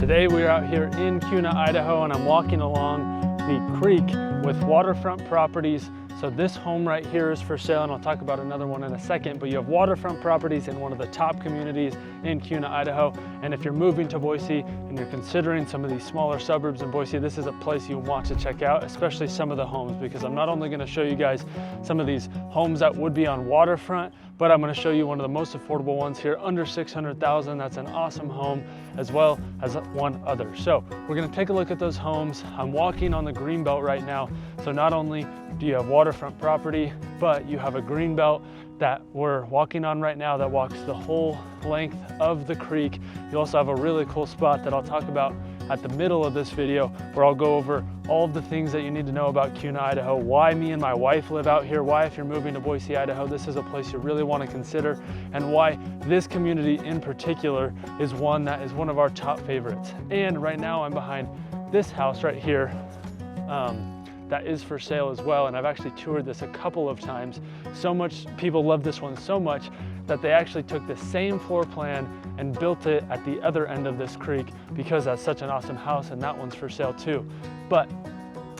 Today we are out here in Kuna, Idaho, and I'm walking along the creek with waterfront properties. So this home right here is for sale, and I'll talk about another one in a second, but you have waterfront properties in one of the top communities in Kuna, Idaho. And if you're moving to Boise and you're considering some of these smaller suburbs in Boise, this is a place you want to check out, especially some of the homes, because I'm not only gonna show you guys some of these homes that would be on waterfront, but I'm gonna show you one of the most affordable ones here, under 600,000. That's an awesome home, as well as one other. So we're gonna take a look at those homes. I'm walking on the green belt right now. So not only do you have waterfront property, but you have a green belt that we're walking on right now that walks the whole length of the creek. You also have a really cool spot that I'll talk about at the middle of this video, where I'll go over all of the things that you need to know about Kuna, Idaho, why me and my wife live out here, why if you're moving to Boise, Idaho, this is a place you really want to consider, and why this community in particular is one that is one of our top favorites. And right now I'm behind this house right here that is for sale as well, and I've actually toured this a couple of times. So much, people love this one so much that they actually took the same floor plan and built it at the other end of this creek, because that's such an awesome house, and that one's for sale too. But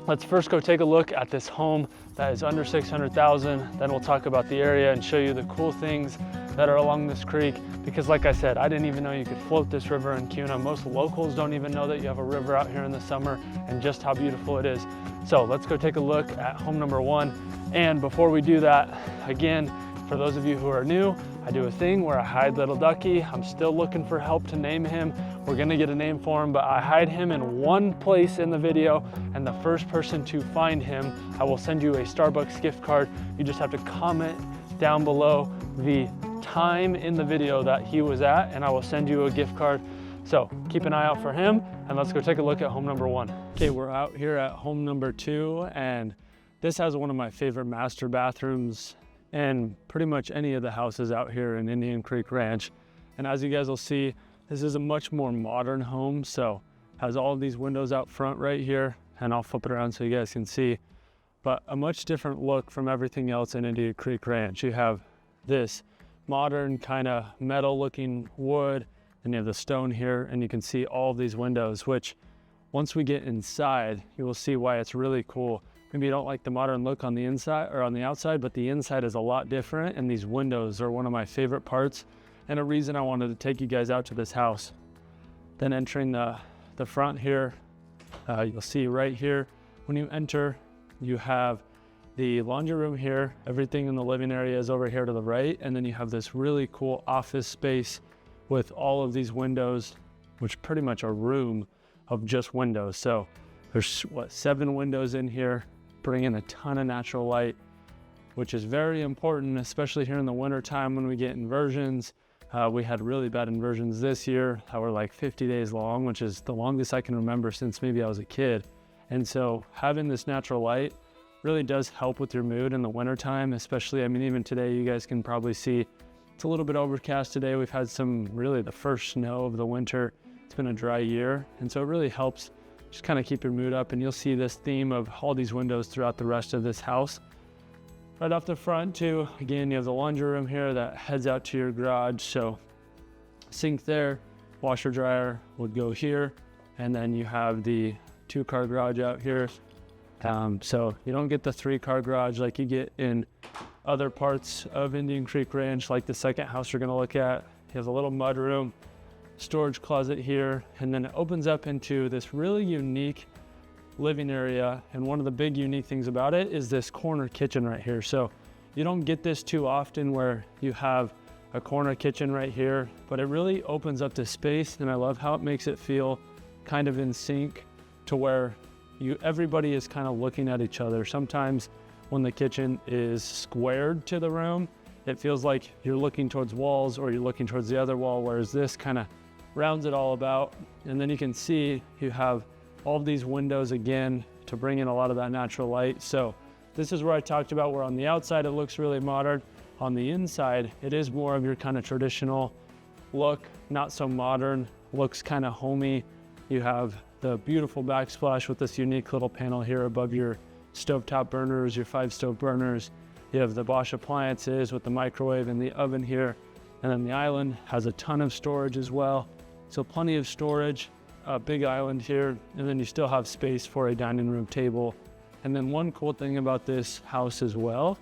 let's first go take a look at this home that is under 600,000. Then we'll talk about the area and show you the cool things that are along this creek, because like I said, I didn't even know you could float this river in Kuna. Most locals don't even know that you have a river out here in the summer, and just how beautiful it is. So let's go take a look at home number one. And before we do that, again, for those of you who are new, I do a thing where I hide little Ducky. I'm still looking for help to name him. We're gonna get a name for him, but I hide him in one place in the video, and the first person to find him, I will send you a Starbucks gift card. You just have to comment down below the time in the video that he was at, and I will send you a gift card. So keep an eye out for him, and let's go take a look at home number one. Okay, we're out here at home number two, and this has one of my favorite master bathrooms and pretty much any of the houses out here in Indian Creek Ranch. And as you guys will see, this is a much more modern home, so has all of these windows out front right here, and I'll flip it around so you guys can see, but a much different look from everything else in Indian Creek Ranch. You have this modern kind of metal looking wood, and you have the stone here, and you can see all of these windows, which once we get inside, you will see why it's really cool. Maybe you don't like the modern look on the inside or on the outside, but the inside is a lot different, and these windows are one of my favorite parts and a reason I wanted to take you guys out to this house. Then entering the front here, you'll see right here, when you enter, you have the laundry room here. Everything in the living area is over here to the right, and then you have this really cool office space with all of these windows, which pretty much a room of just windows. So there's 7 windows in here, bringing a ton of natural light, which is very important, especially here in the winter time when we get inversions. We had really bad inversions this year that were like 50 days long, which is the longest I can remember since maybe I was a kid. And so having this natural light really does help with your mood in the winter time, especially, I mean, even today, you guys can probably see it's a little bit overcast today. We've had really the first snow of the winter. It's been a dry year. And so it really helps just kind of keep your mood up. And you'll see this theme of all these windows throughout the rest of this house. Right off the front too, again, you have the laundry room here that heads out to your garage. So sink there, washer dryer would go here. And then you have the 2-car garage out here. So you don't get the 3-car garage like you get in other parts of Indian Creek Ranch, like the second house you're gonna look at. He has a little mud room, storage closet here, and then it opens up into this really unique living area. And one of the big unique things about it is this corner kitchen right here. So you don't get this too often where you have a corner kitchen right here, but it really opens up this space, and I love how it makes it feel kind of in sync to where everybody is kind of looking at each other. Sometimes when the kitchen is squared to the room, it feels like you're looking towards walls or you're looking towards the other wall, whereas this kind of rounds it all about. And then you can see you have all of these windows again to bring in a lot of that natural light. So this is where I talked about where on the outside it looks really modern. On the inside, it is more of your kind of traditional look, not so modern, looks kind of homey. You have the beautiful backsplash with this unique little panel here above your stovetop burners, your 5 stove burners. You have the Bosch appliances with the microwave and the oven here. And then the island has a ton of storage as well. So plenty of storage. a big island here, and then you still have space for a dining room table. And then one cool thing about this house as well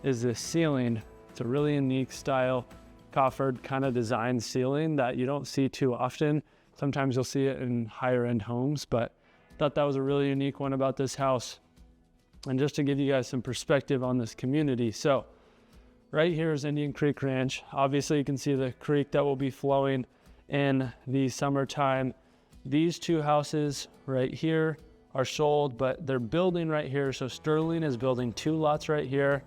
is this ceiling. It's a really unique style, coffered kind of design ceiling that you don't see too often. Sometimes you'll see it in higher end homes, but I thought that was a really unique one about this house. And just to give you guys some perspective on this community. So right here is Indian Creek Ranch. Obviously you can see the creek that will be flowing in the summertime. These two houses right here are sold, but they're building right here. So Sterling is building 2 lots right here.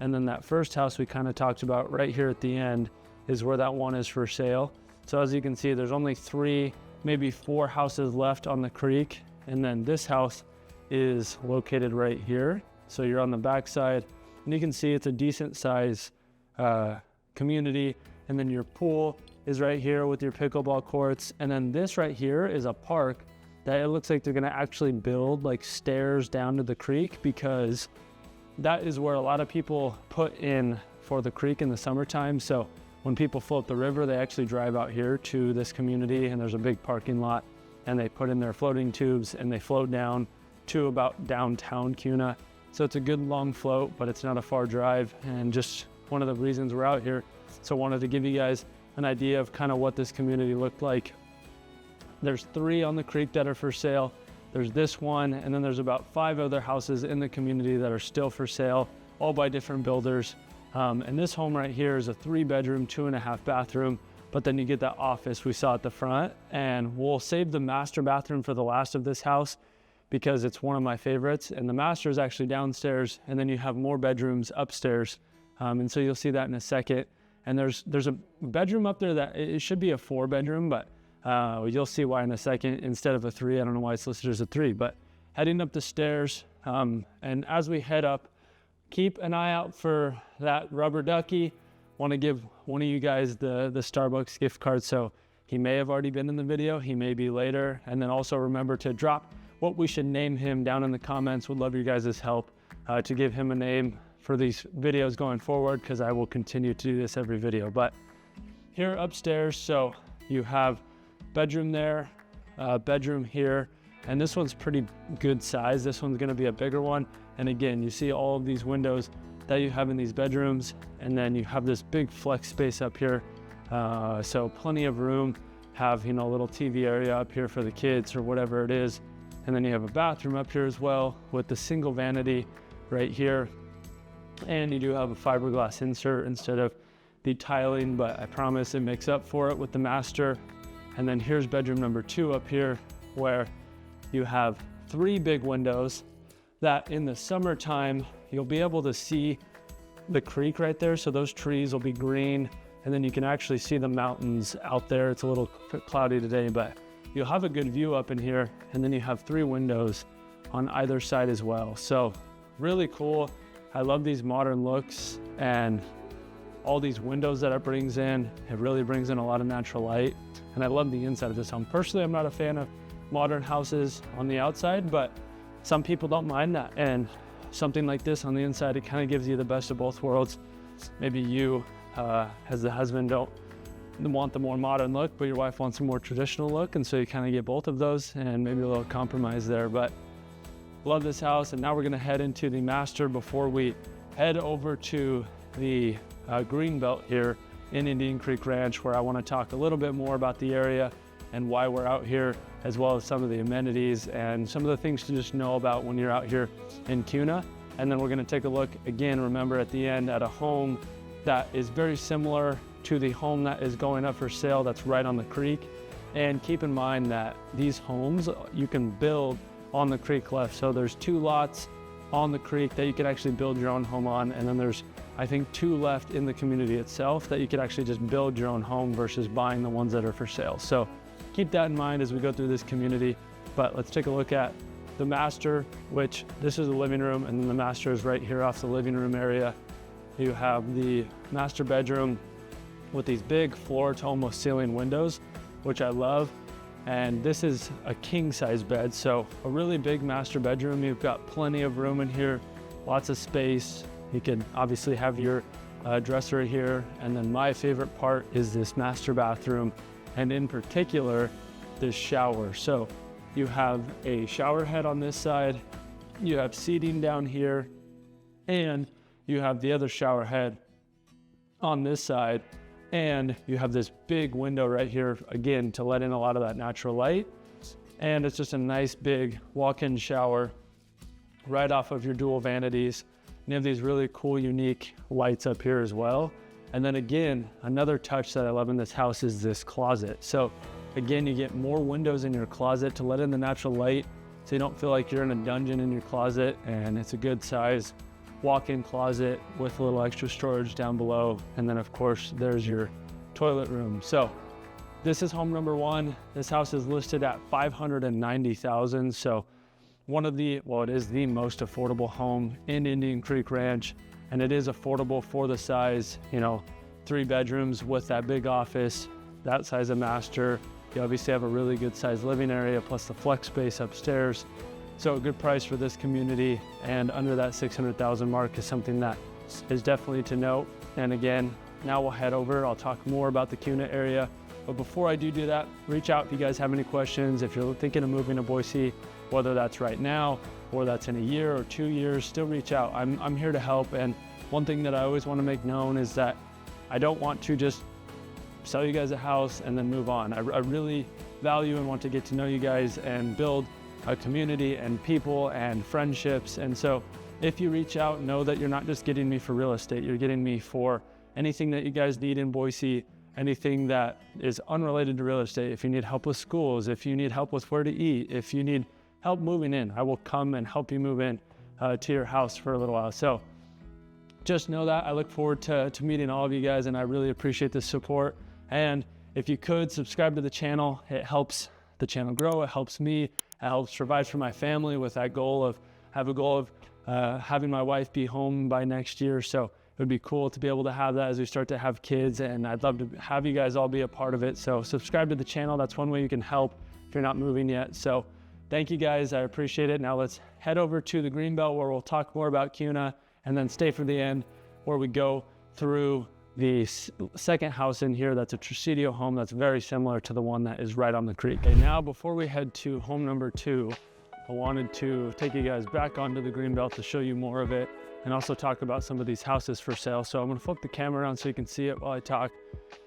And then that first house we kind of talked about right here at the end is where that one is for sale. So as you can see, there's only 3, maybe 4 houses left on the creek. And then this house is located right here. So you're on the back side and you can see it's a decent size community. And then your pool is right here with your pickleball courts. And then this right here is a park that it looks like they're gonna actually build like stairs down to the creek, because that is where a lot of people put in for the creek in the summertime. So when people float the river, they actually drive out here to this community, and there's a big parking lot, and they put in their floating tubes and they float down to about downtown Kuna. So it's a good long float, but it's not a far drive, and just one of the reasons we're out here. So I wanted to give you guys an idea of kind of what this community looked like. There's 3 on the creek that are for sale. There's this one, and then there's about 5 other houses in the community that are still for sale, all by different builders. And this home right here is a 3-bedroom, 2.5 bathroom, but then you get that office we saw at the front. And we'll save the master bathroom for the last of this house because it's one of my favorites. And the master is actually downstairs, and then you have more bedrooms upstairs. And so you'll see that in a second. And there's a bedroom up there that it should be a 4-bedroom, but you'll see why in a second instead of a 3. I don't know why it's listed as a 3, but heading up the stairs. And as we head up, keep an eye out for that rubber ducky. Want to give one of you guys the Starbucks gift card. So he may have already been in the video, he may be later. And then also remember to drop what we should name him down in the comments. Would love your guys' help to give him a name for these videos going forward, because I will continue to do this every video. But here upstairs, so you have bedroom there, bedroom here, and this one's pretty good size. This one's gonna be a bigger one. And again, you see all of these windows that you have in these bedrooms, and then you have this big flex space up here. So plenty of room, have, you know, a little TV area up here for the kids or whatever it is. And then you have a bathroom up here as well with the single vanity right here. And you do have a fiberglass insert instead of the tiling, but I promise it makes up for it with the master. And then here's bedroom number 2 up here, where you have 3 big windows that in the summertime, you'll be able to see the creek right there. So those trees will be green, and then you can actually see the mountains out there. It's a little cloudy today, but you'll have a good view up in here. And then you have 3 windows on either side as well. So really cool. I love these modern looks and all these windows that it brings in. It really brings in a lot of natural light. And I love the inside of this home. Personally, I'm not a fan of modern houses on the outside, but some people don't mind that. And something like this on the inside, it kind of gives you the best of both worlds. Maybe you, as the husband, don't want the more modern look, but your wife wants a more traditional look. And so you kind of get both of those, and maybe a little compromise there. But love this house. And now we're gonna head into the master before we head over to the green belt here in Indian Creek Ranch, where I want to talk a little bit more about the area and why we're out here, as well as some of the amenities and some of the things to just know about when you're out here in Kuna. And then we're going to take a look again, remember at the end, at a home that is very similar to the home that is going up for sale that's right on the creek. And keep in mind that these homes you can build on the creek left. So there's 2 lots on the creek that you can actually build your own home on, and then there's, I think, 2 left in the community itself that you could actually just build your own home versus buying the ones that are for sale. So keep that in mind as we go through this community. But let's take a look at the master, which this is the living room, and then the master is right here off the living room area. You have the master bedroom with these big floor to almost ceiling windows, which I love. And this is a king size bed, so a really big master bedroom. You've got plenty of room in here, lots of space. You can obviously have your dresser here. And then my favorite part is this master bathroom. And in particular, this shower. So you have a shower head on this side, you have seating down here, and you have the other shower head on this side, and you have this big window right here, again, to let in a lot of that natural light. And it's just a nice big walk-in shower right off of your dual vanities. And you have these really cool, unique lights up here as well. And then again, another touch that I love in this house is this closet. So again, you get more windows in your closet to let in the natural light, so you don't feel like you're in a dungeon in your closet. And it's a good size walk-in closet with a little extra storage down below. And then of course, there's your toilet room. So this is home number one. This house is listed at $590,000. So it is the most affordable home in Indian Creek Ranch. And it is affordable for the size, 3 bedrooms with that big office, that size of master. You obviously have a really good sized living area, plus the flex space upstairs. So a good price for this community, and under that 600,000 mark is something that is definitely to note. And again, now we'll head over, I'll talk more about the Kuna area. But before I do that, reach out if you guys have any questions. If you're thinking of moving to Boise, whether that's right now or that's in a year or 2 years, still reach out. I'm here to help. And one thing that I always want to make known is that I don't want to just sell you guys a house and then move on. I really value and want to get to know you guys and build a community and people and friendships. And so if you reach out, know that you're not just getting me for real estate, you're getting me for anything that you guys need in Boise, anything that is unrelated to real estate. If you need help with schools, if you need help with where to eat, if you need help moving in, I will come and help you move in to your house for a little while. So just know that I look forward to meeting all of you guys, and I really appreciate the support. And if you could subscribe to the channel, it helps the channel grow, it helps me, it helps provide for my family with that goal of, having my wife be home by next year. So it would be cool to be able to have that as we start to have kids, and I'd love to have you guys all be a part of it. So subscribe to the channel. That's one way you can help if you're not moving yet. So thank you guys, I appreciate it. Now let's head over to the Greenbelt where we'll talk more about Kuna, and then stay for the end where we go through the second house in here. That's a Tresidio home that's very similar to the one that is right on the creek. Okay, now before we head to home number 2, I wanted to take you guys back onto the Greenbelt to show you more of it, and also talk about some of these houses for sale. So I'm gonna flip the camera around so you can see it while I talk.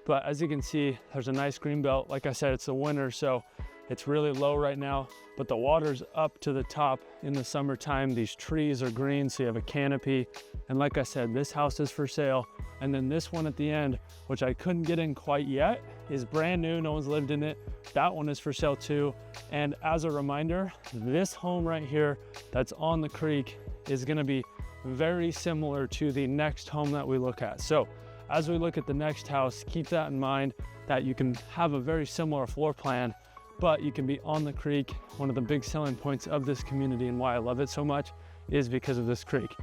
But as you can see, there's a nice Greenbelt. Like I said, it's the winter, so it's really low right now, but the water's up to the top in the summertime. These trees are green, so you have a canopy. And like I said, this house is for sale. And then this one at the end, which I couldn't get in quite yet, is brand new, no one's lived in it. That one is for sale too. And as a reminder, this home right here that's on the creek is gonna be very similar to the next home that we look at. So as we look at the next house, keep that in mind, that you can have a very similar floor plan, but you can be on the creek. One of the big selling points of this community and why I love it so much is because of this creek.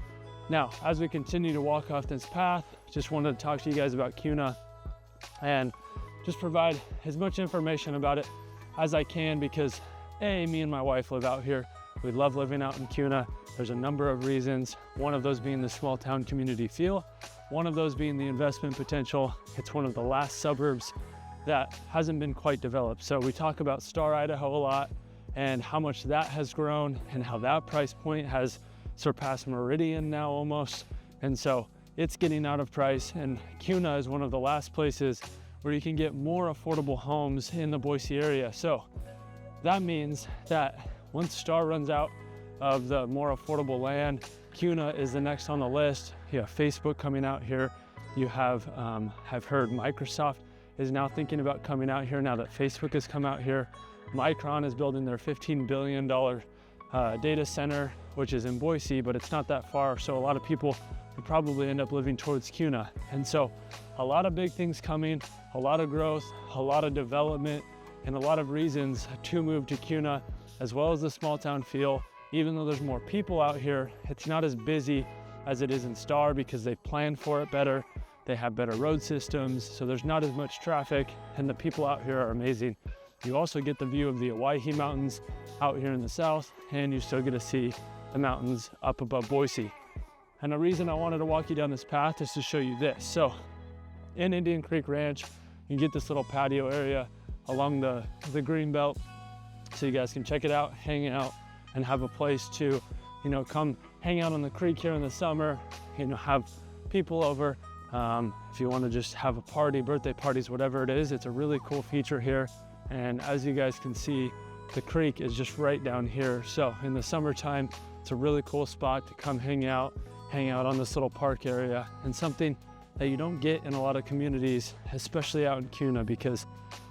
Now, as we continue to walk off this path, just wanted to talk to you guys about Kuna and just provide as much information about it as I can, because me and my wife live out here. We love living out in Kuna. There's a number of reasons. One of those being the small town community feel. One of those being the investment potential. It's one of the last suburbs that hasn't been quite developed. So we talk about Star, Idaho a lot, and how much that has grown and how that price point has surpassed Meridian now almost. And so it's getting out of price, and Kuna is one of the last places where you can get more affordable homes in the Boise area. So that means that once Star runs out of the more affordable land, Kuna is the next on the list. You have Facebook coming out here. You have heard Microsoft is now thinking about coming out here now that Facebook has come out here. Micron is building their $15 billion data center, which is in Boise, but it's not that far. So a lot of people would probably end up living towards Kuna. And so a lot of big things coming, a lot of growth, a lot of development, and a lot of reasons to move to Kuna, as well as the small town feel. Even though there's more people out here, it's not as busy as it is in Star because they've planned for it better. They have better road systems, so there's not as much traffic, and the people out here are amazing. You also get the view of the Owyhee Mountains out here in the south, and you still get to see the mountains up above Boise. And the reason I wanted to walk you down this path is to show you this. So in Indian Creek Ranch, you get this little patio area along the green belt, so you guys can check it out, hang out, and have a place to, you know, come hang out on the creek here in the summer, you know, have people over. If you want to just have a party, birthday parties, whatever it is, it's a really cool feature here. And as you guys can see, the creek is just right down here. So in the summertime, it's a really cool spot to come hang out on this little park area, and something that you don't get in a lot of communities, especially out in Kuna, because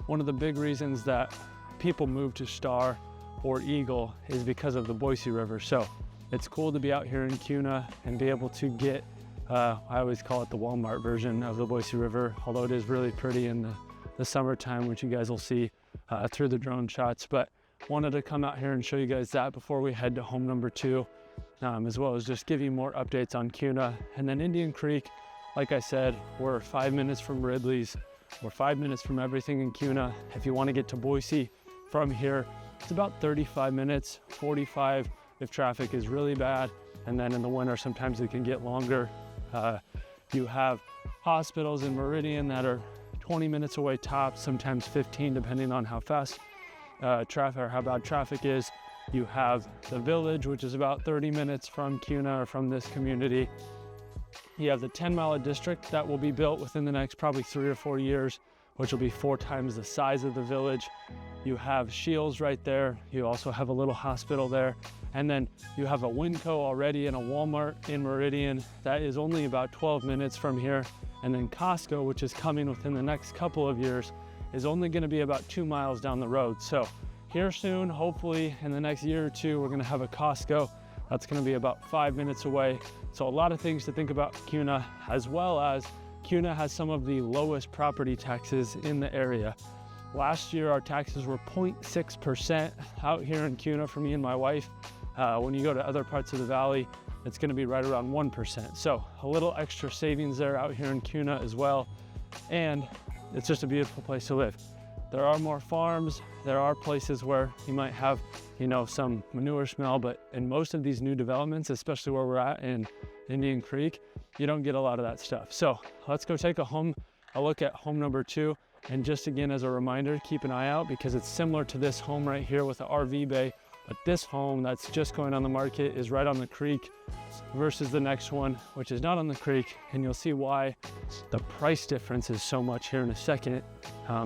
one of the big reasons that people move to Star or Eagle is because of the Boise River. So it's cool to be out here in Kuna and be able to get, I always call it the Walmart version of the Boise River, although it is really pretty in the summertime, which you guys will see through the drone shots. But wanted to come out here and show you guys that before we head to home number 2, as well as just give you more updates on Kuna. And then Indian Creek, like I said, we're 5 minutes from Ridley's. We're 5 minutes from everything in Kuna. If you want to get to Boise from here, it's about 35 minutes, 45 if traffic is really bad. And then in the winter, sometimes it can get longer. You have hospitals in Meridian that are 20 minutes away tops, sometimes 15, depending on how fast traffic or how bad traffic is. You have the village, which is about 30 minutes from Kuna or from this community. You have the 10-mile district that will be built within the next probably 3 or 4 years, which will be 4 times the size of the village. You have Shields right there. You also have a little hospital there. And then you have a Winco already and a Walmart in Meridian that is only about 12 minutes from here. And then Costco, which is coming within the next couple of years, is only going to be about 2 miles down the road. So here soon, hopefully in the next year or 2, we're going to have a Costco that's going to be about 5 minutes away. So a lot of things to think about Kuna, as well as Kuna has some of the lowest property taxes in the area. Last year, our taxes were 0.6% out here in Kuna for me and my wife. When you go to other parts of the valley, it's going to be right around 1%. So a little extra savings there out here in Kuna as well. And it's just a beautiful place to live. There are more farms. There are places where you might have, you know, some manure smell, but in most of these new developments, especially where we're at in Indian Creek, you don't get a lot of that stuff. So let's go take a look at home number 2. And just again, as a reminder, keep an eye out because it's similar to this home right here with the RV bay. But this home that's just going on the market is right on the creek versus the next one, which is not on the creek. And you'll see why the price difference is so much here in a second,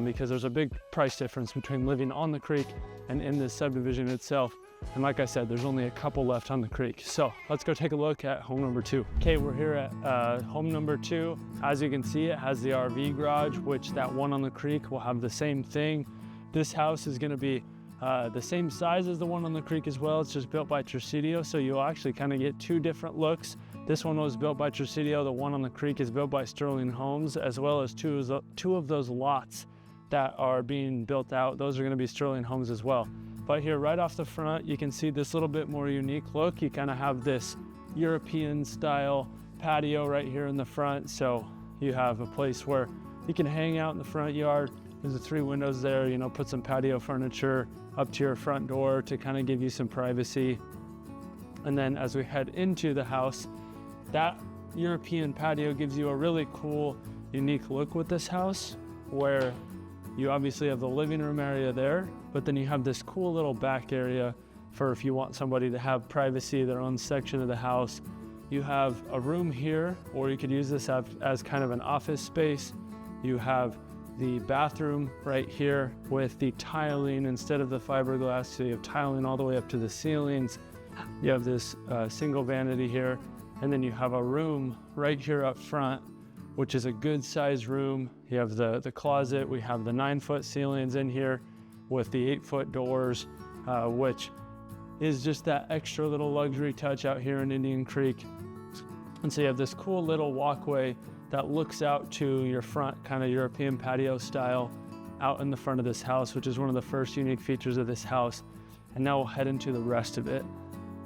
because there's a big price difference between living on the creek and in this subdivision itself. And like I said, there's only a couple left on the creek. So let's go take a look at home number 2. Okay, we're here at home number 2. As you can see, it has the RV garage, which that one on the creek will have the same thing. This house is gonna be the same size as the one on the creek as well. It's just built by Tresidio, so you'll actually kind of get 2 different looks. This one was built by Tresidio. The one on the creek is built by Sterling Homes, as well as two of those lots that are being built out. Those are gonna be Sterling Homes as well. But here right off the front, you can see this little bit more unique look. You kind of have this European style patio right here in the front. So you have a place where you can hang out in the front yard. There's the 3 windows there, you know, put some patio furniture up to your front door to kind of give you some privacy. And then as we head into the house, that European patio gives you a really cool, unique look with this house, where you obviously have the living room area there, but then you have this cool little back area for if you want somebody to have privacy, their own section of the house. You have a room here, or you could use this as kind of an office space. You have the bathroom right here with the tiling instead of the fiberglass, so you have tiling all the way up to the ceilings. You have this single vanity here, and then you have a room right here up front, which is a good sized room. You have the closet. We have the 9-foot ceilings in here with the 8-foot doors, which is just that extra little luxury touch out here in Indian Creek. And so you have this cool little walkway that looks out to your front, kind of European patio style, out in the front of this house, which is one of the first unique features of this house. And now we'll head into the rest of it.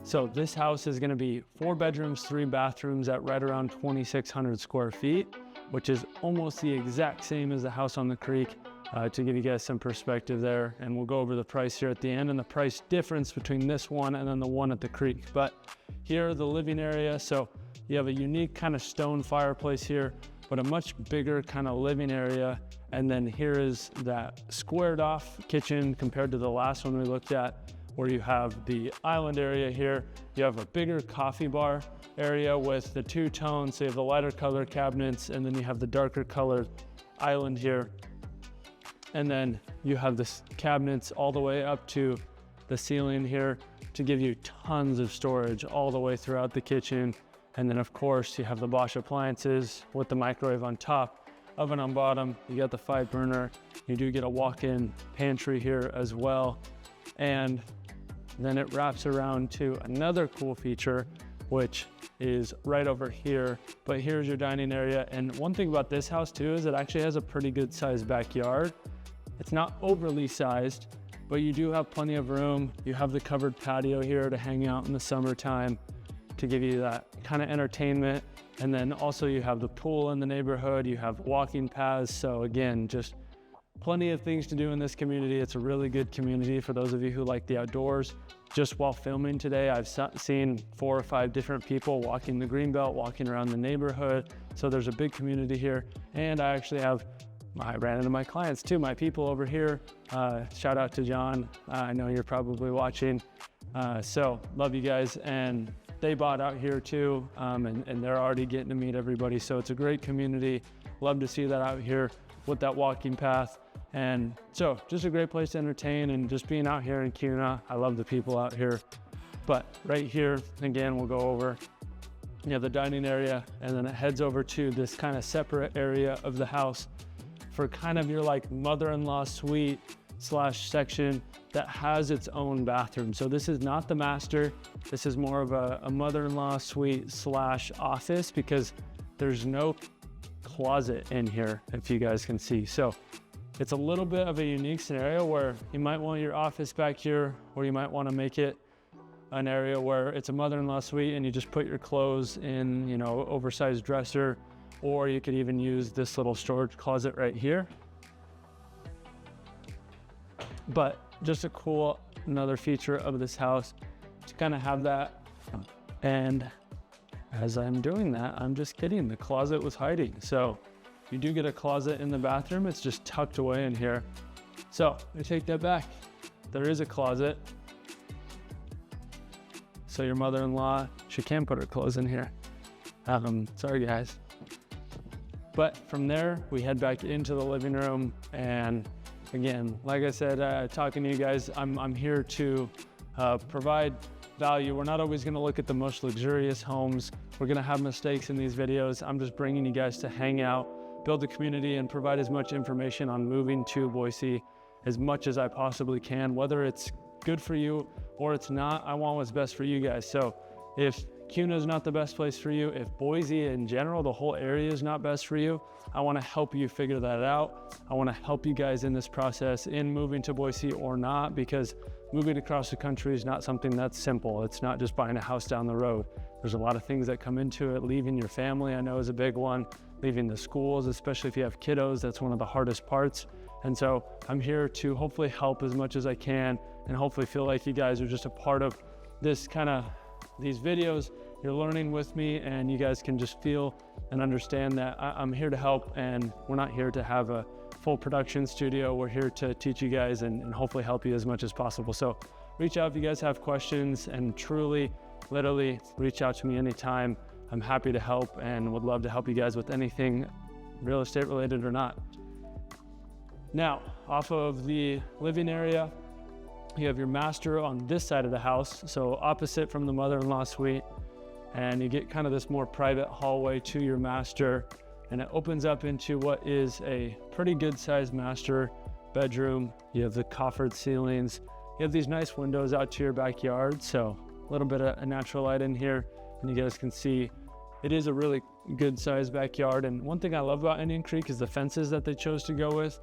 So this house is gonna be 4 bedrooms, 3 bathrooms at right around 2,600 square feet, which is almost the exact same as the house on the creek, to give you guys some perspective there. And we'll go over the price here at the end and the price difference between this one and then the one at the creek. But here, the living area. So you have a unique kind of stone fireplace here but a much bigger kind of living area. And then here is that squared off kitchen compared to the last one we looked at, where you have the island area here. You have a bigger coffee bar area with the two tones. So you have the lighter color cabinets, and then you have the darker colored island here. And then you have this cabinets all the way up to the ceiling here to give you tons of storage all the way throughout the kitchen. And then of course you have the Bosch appliances with the microwave on top, oven on bottom. You got the 5-burner. You do get a walk-in pantry here as well. And then it wraps around to another cool feature, which is right over here. But here's your dining area. And one thing about this house too is it actually has a pretty good sized backyard. It's not overly sized, but you do have plenty of room. You have the covered patio here to hang out in the summertime to give you that kind of entertainment. And then also you have the pool in the neighborhood. You have walking paths. So again, just plenty of things to do in this community. It's a really good community for those of you who like the outdoors. Just while filming today, I've seen 4 or 5 different people walking the greenbelt, walking around the neighborhood. So there's a big community here. And I actually I ran into my clients too, my people over here. Shout out to John. I know you're probably watching. So love you guys. And they bought out here too, and they're already getting to meet everybody. So it's a great community. Love to see that out here with that walking path. And so just a great place to entertain, and just being out here in Kuna. I love the people out here. But right here, again, we'll go over, you have the dining area, and then it heads over to this kind of separate area of the house for kind of your like mother-in-law suite slash section that has its own bathroom. So this is not the master. This is more of a mother-in-law suite slash office, because there's no closet in here, if you guys can see. So it's a little bit of a unique scenario where you might want your office back here, or you might want to make it an area where it's a mother-in-law suite and you just put your clothes in, you know, oversized dresser, or you could even use this little storage closet right here. But just a cool, another feature of this house to kind of have that. And as I'm doing that, I'm just kidding, the closet was hiding. So you do get a closet in the bathroom. It's just tucked away in here. So I take that back. There is a closet. So your mother-in-law, she can put her clothes in here. Sorry guys. But from there, we head back into the living room. And again, like I said, talking to you guys, I'm here to provide value. We're not always gonna look at the most luxurious homes. We're gonna have mistakes in these videos. I'm just bringing you guys to hang out, build a community, and provide as much information on moving to Boise as much as I possibly can. Whether it's good for you or it's not, I want what's best for you guys. So if Kuna is not the best place for you, if Boise in general, the whole area is not best for you, I want to help you figure that out. I want to help you guys in this process in moving to Boise or not, because moving across the country is not something that's simple. It's not just buying a house down the road. There's a lot of things that come into it. Leaving your family, I know, is a big one. Leaving the schools, especially if you have kiddos, that's one of the hardest parts. And so I'm here to hopefully help as much as I can, and hopefully feel like you guys are just a part of this these videos. You're learning with me, and you guys can just feel and understand that I'm here to help, and we're not here to have a full production studio. We're here to teach you guys and hopefully help you as much as possible. So reach out if you guys have questions, and truly, literally reach out to me anytime. I'm happy to help and would love to help you guys with anything real estate related or not. Now, off of the living area, you have your master on this side of the house, so opposite from the mother-in-law suite, and you get kind of this more private hallway to your master, and it opens up into what is a pretty good sized master bedroom. You have the coffered ceilings. You have these nice windows out to your backyard, so a little bit of natural light in here, and you guys can see it is a really good sized backyard. And one thing I love about Indian Creek is the fences that they chose to go with.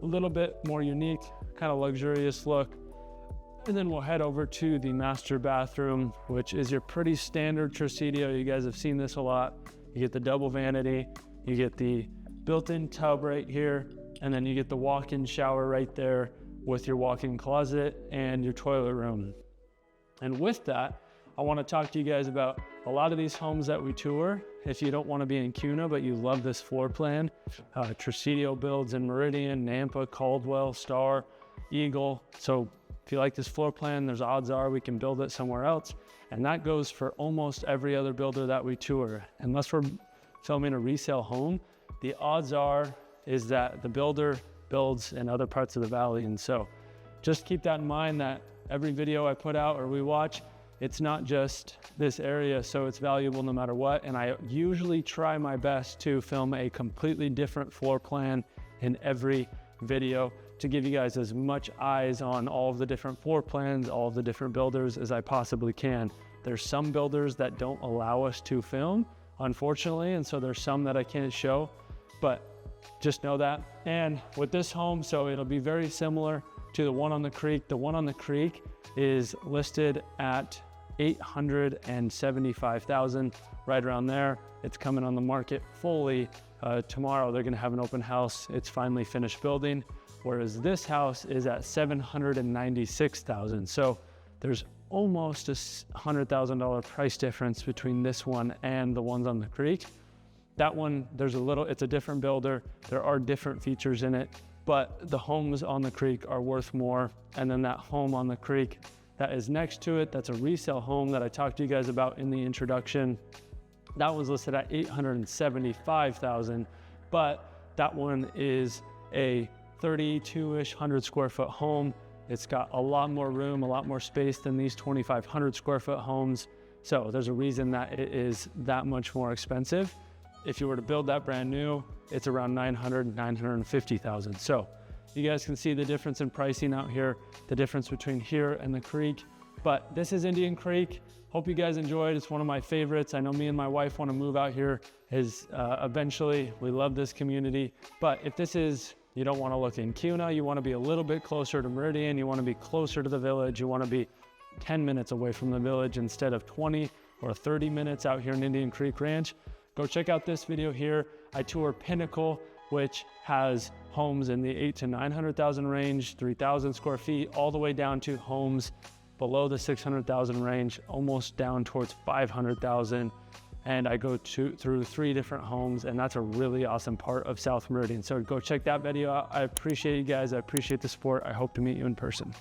A little bit more unique, kind of luxurious look. And then we'll head over to the master bathroom, which is your pretty standard Trasidio. You guys have seen this a lot. You get the double vanity, you get the built-in tub right here, and then you get the walk-in shower right there with your walk-in closet and your toilet room. And with that, I want to talk to you guys about a lot of these homes that we tour. If you don't want to be in Kuna, but you love this floor plan, Tresidio builds in Meridian, Nampa, Caldwell, Star, Eagle. So if you like this floor plan, there's odds are we can build it somewhere else. And that goes for almost every other builder that we tour. Unless we're filming a resale home, the odds are is that the builder builds in other parts of the valley. And so just keep that in mind, that every video I put out or we watch, it's not just this area, so it's valuable no matter what. And I usually try my best to film a completely different floor plan in every video to give you guys as much eyes on all of the different floor plans, all of the different builders as I possibly can. There's some builders that don't allow us to film, unfortunately, and so there's some that I can't show, but just know that. And with this home, so it'll be very similar to the one on the creek. The one on the creek is listed at $875,000, right around there. It's coming on the market fully tomorrow. They're gonna have an open house. It's finally finished building, whereas this house is at $796,000. So there's almost a $100,000 price difference between this one and the ones on the creek. That one, it's a different builder. There are different features in it, but the homes on the creek are worth more. And then that home on the creek that is next to it, that's a resale home that I talked to you guys about in the introduction. That was listed at $875,000, but that one is a 32-ish 100 square foot home. It's got a lot more room, a lot more space than these 2,500 square foot homes. So there's a reason that it is that much more expensive. If you were to build that brand new, it's around $900,000, $950,000. So you guys can see the difference in pricing out here, the difference between here and the creek. But this is Indian Creek. Hope you guys enjoyed. It's one of my favorites. I know me and my wife want to move out here eventually. We love this community. But if this is, you don't want to look in Kuna, you want to be a little bit closer to Meridian, you want to be closer to the village, you want to be 10 minutes away from the village instead of 20 or 30 minutes out here in Indian Creek Ranch, go check out this video here. I tour Pinnacle, which has homes in the $800,000 to $900,000 range, 3,000 square feet, all the way down to homes below the $600,000 range, almost down towards $500,000. And I go through 3 different homes, and that's a really awesome part of South Meridian. So go check that video out. I appreciate you guys. I appreciate the support. I hope to meet you in person.